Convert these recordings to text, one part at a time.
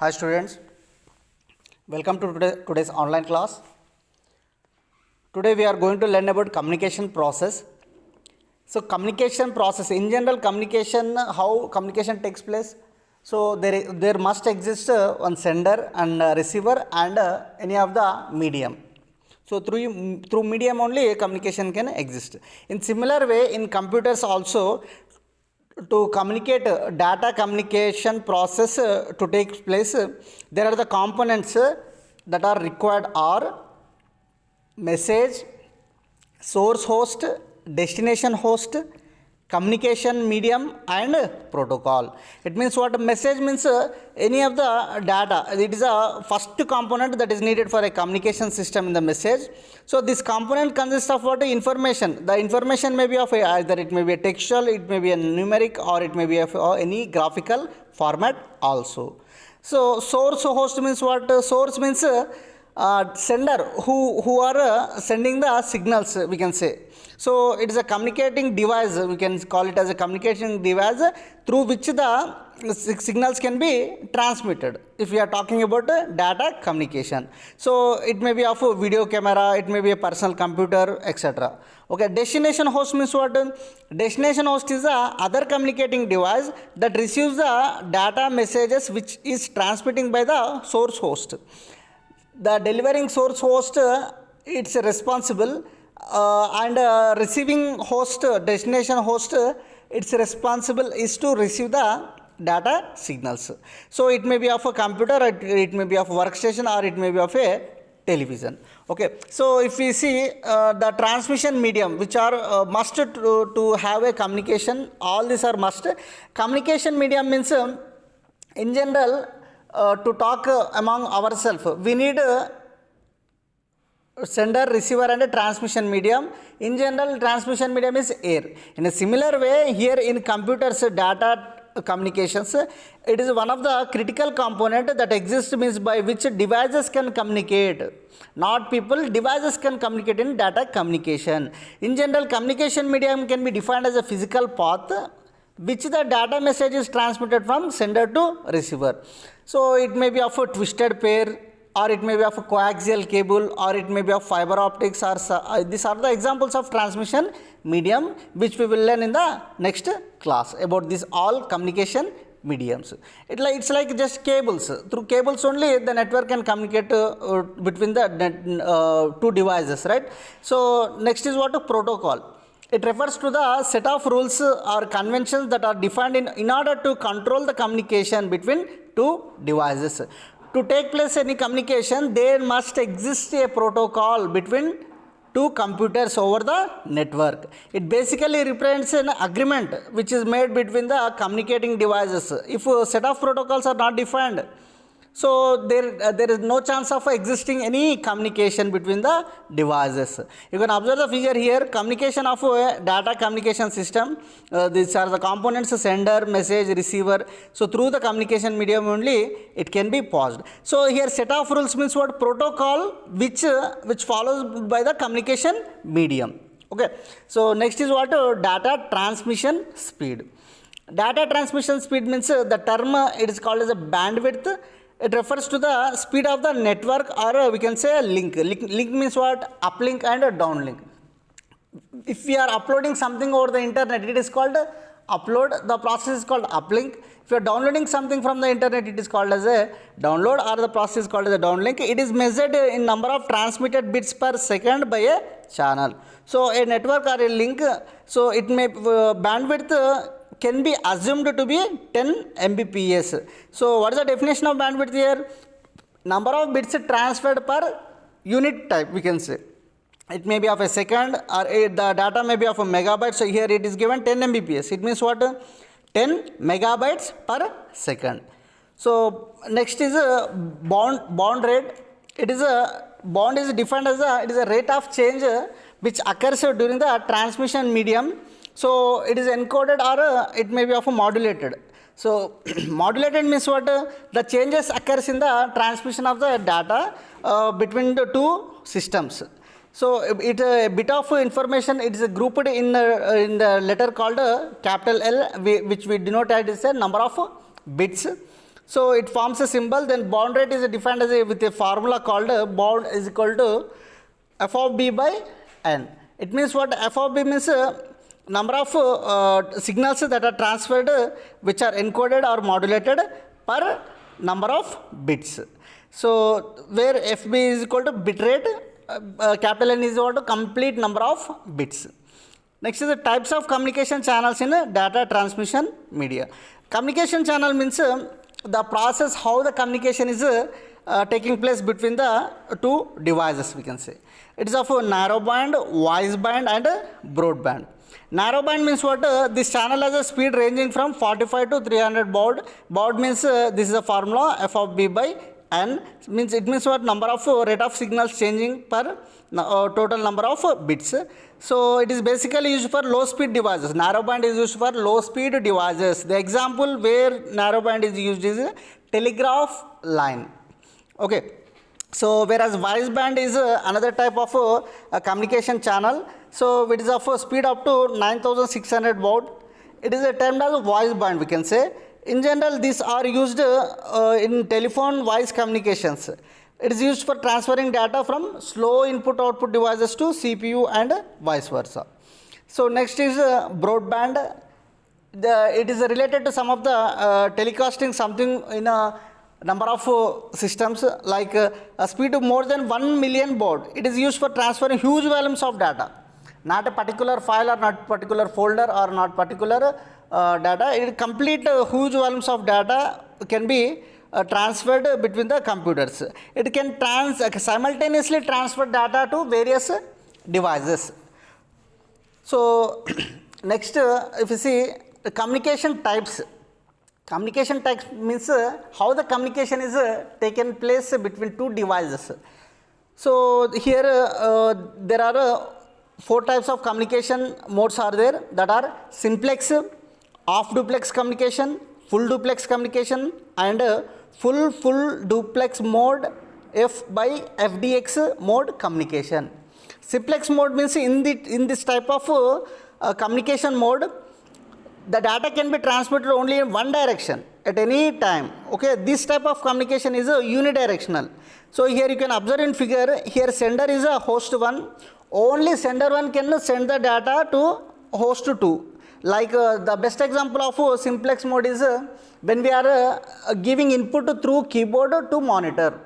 Hi students, welcome to today's online class. Today we are going to learn about communication process. So communication process, in general communication, how communication takes place. So there must exist one sender and receiver and any of the medium. So through medium only communication can exist. In similar way in computers also, to communicate data communication process to take place, there are the components that are required are message, source host, destination host, communication medium and protocol. It means what? Message means any of the data. It is a first component that is needed for a communication system in the message. So this component consists of what? Information. The information may be of either it may be a textual, it may be a numeric, or it may be of any graphical format also. So source host means what? Source means sender who are sending the signals, we can say. So it is a communicating device, we can call it as a communication device through which the signals can be transmitted if we are talking about data communication. So it may be of a video camera, it may be a personal computer, etc. Okay, destination host means what? Destination host is a other communicating device that receives the data messages which is transmitting by the source host. The delivering source host, it's responsible, and receiving host, destination host, its responsible is to receive the data signals. So it may be of a computer, it may be of a workstation, or it may be of a television. Okay, so if we see the transmission medium, which are must to have a communication, all these are must. Communication medium means in general to talk among ourselves, we need sender, receiver and a transmission medium. In general, transmission medium is air. In a similar way, here in computers data communications, it is one of the critical component that exists, means by which devices can communicate. Not people, devices can communicate in data communication. In general, communication medium can be defined as a physical path which the data message is transmitted from sender to receiver. So it may be of a twisted pair, or it may be of a coaxial cable, or it may be of fiber optics, or these are the examples of transmission medium which we will learn in the next class about this all communication mediums. It's like just cables. Through cables only the network can communicate between the two devices, right? So next is what? Protocol. It refers to the set of rules or conventions that are defined in order to control the communication between two devices. To take place any communication, there must exist a protocol between two computers over the network. It basically represents an agreement which is made between the communicating devices. If a set of protocols are not defined, so there is no chance of existing any communication between the devices. You can observe the figure here, communication of a data communication system. These are the components: sender, message, receiver. So through the communication medium only it can be paused. So here set of rules means what? Protocol which follows by the communication medium. Okay. So next is what? Data transmission speed. Data transmission speed means the term it is called as a bandwidth. It refers to the speed of the network, or we can say a link. Link means what? Uplink and downlink. If we are uploading something over the internet, it is called upload. The process is called uplink. If you are downloading something from the internet, it is called as a download, or the process is called as a downlink. It is measured in number of transmitted bits per second by a channel. So a network or a link, so it may bandwidth can be assumed to be 10 Mbps. So what is the definition of bandwidth here? Number of bits transferred per unit type, we can say. It may be of a second, or the data may be of a megabyte. So here it is given 10 Mbps. It means what? 10 megabytes per second. So next is a bond rate. It is a bond is defined as a rate of change which occurs during the transmission medium. So it is encoded, or it may be of a modulated. So modulated means what? The changes occurs in the transmission of the data between the two systems. So a bit of information, it is grouped in the letter called capital L, which we denote as a number of bits. So it forms a symbol. Then baud rate is defined as with a formula called baud is equal to f of b by n. It means what? F of b means number of signals that are transferred which are encoded or modulated per number of bits. So where FB is equal to bit rate, capital N is equal to complete number of bits. Next is the types of communication channels in data transmission media. Communication channel means the process how the communication is taking place between the two devices, we can say. It is of narrow band, wide band and broadband. Narrow band means what? This channel has a speed ranging from 45 to 300 baud. Baud means this is a formula f of b by n. Means it means what? Number of rate of signals changing per total number of bits. So it is basically used for low speed devices. Narrow band is used for low speed devices. The example where narrow band is used is telegraph line. Okay. So whereas wide band is another type of communication channel. So it is of speed up to 9600 baud. It is termed as wide band, we can say. In general, these are used in telephone voice communications. It is used for transferring data from slow input output devices to CPU and vice versa. So next is broadband. It is related to some of the telecasting something in a number of systems like a speed of more than 1 million baud. It is used for transferring huge volumes of data. Not a particular file or not particular folder or not particular data. It complete huge volumes of data can be transferred between the computers. It can simultaneously transfer data to various devices. So next if you see the communication types. Communication types means how the communication is taken place between two devices. So here there are 4 types of communication modes are there, that are simplex, off duplex communication, full duplex communication and full duplex mode F by FDX mode communication. Simplex mode means in this type of communication mode, the data can be transmitted only in one direction at any time. Okay, this type of communication is unidirectional. So here you can observe in figure, here sender is a host 1. Only sender 1 can send the data to host 2. Like the best example of simplex mode is when we are giving input through keyboard to monitor.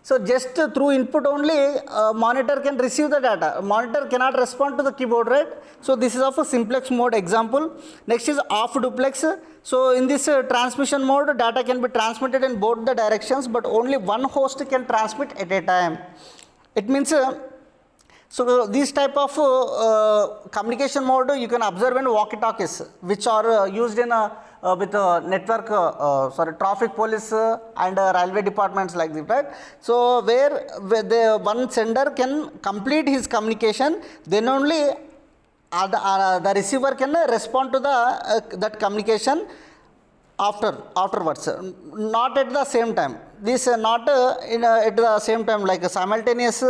So just through input only monitor can receive the data. Monitor cannot respond to the keyboard, right? So this is of a simplex mode example. Next is off duplex. So in this transmission mode, data can be transmitted in both the directions, but only one host can transmit at a time. It means so this type of communication mode you can observe in walkie-talkies, which are used in with network, traffic police and railway departments like this, right? So where the one sender can complete his communication, then only the receiver can respond to the that communication afterwards, not at the same time. This not at the same time, like a simultaneous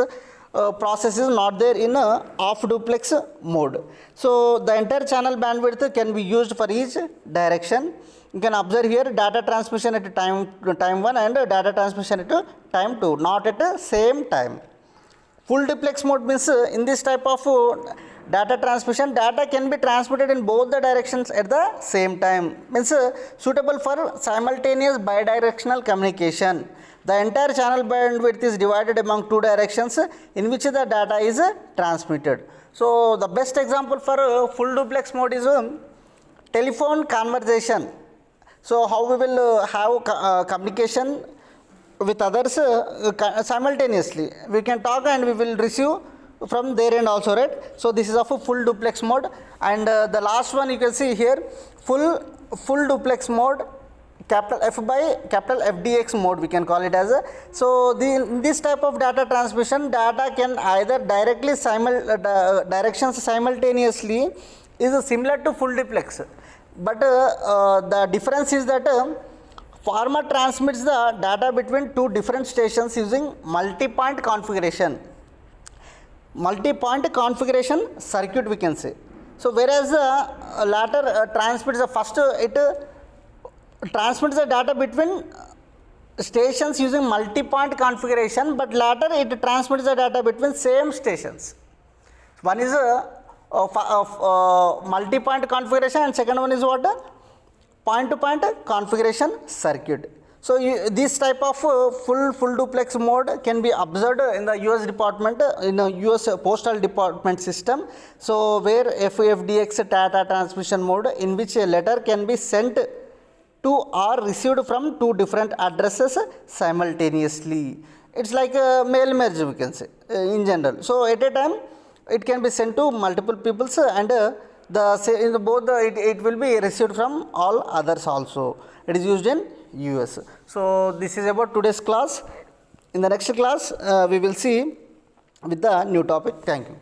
process is not there in off duplex mode. So the entire channel bandwidth can be used for each direction. You can observe here data transmission at time 1 and data transmission at time 2, not at the same time. Full duplex mode means in this type of data transmission, data can be transmitted in both the directions at the same time. Means suitable for simultaneous bidirectional communication. The entire channel bandwidth is divided among two directions in which the data is transmitted. So the best example for full duplex mode is telephone conversation. So how we will have communication with others simultaneously. We can talk and we will receive from their end also, right? So this is of a full duplex mode. And the last one you can see here, full duplex mode, capital F by capital FDX mode we can call it as. So in this type of data transmission, data can either directly directions simultaneously is similar to full duplex, but the difference is that former transmits the data between two different stations using multi-point configuration circuit, we can say. So whereas the latter transmits the first, it transmits the data between stations using multi-point configuration, but later it transmits the data between same stations. One is multi-point configuration and second one is what? Point-to-point configuration circuit. So this type of full duplex mode can be observed in the US department, in the US postal department system. So where FDX data transmission mode, in which a letter can be sent to or received from two different addresses simultaneously. It's like a mail merge, we can say, in general. So at a time it can be sent to multiple peoples, and it will be received from all others also. It is used in US. So this is about today's class. In the next class we will see with the new topic. Thank you.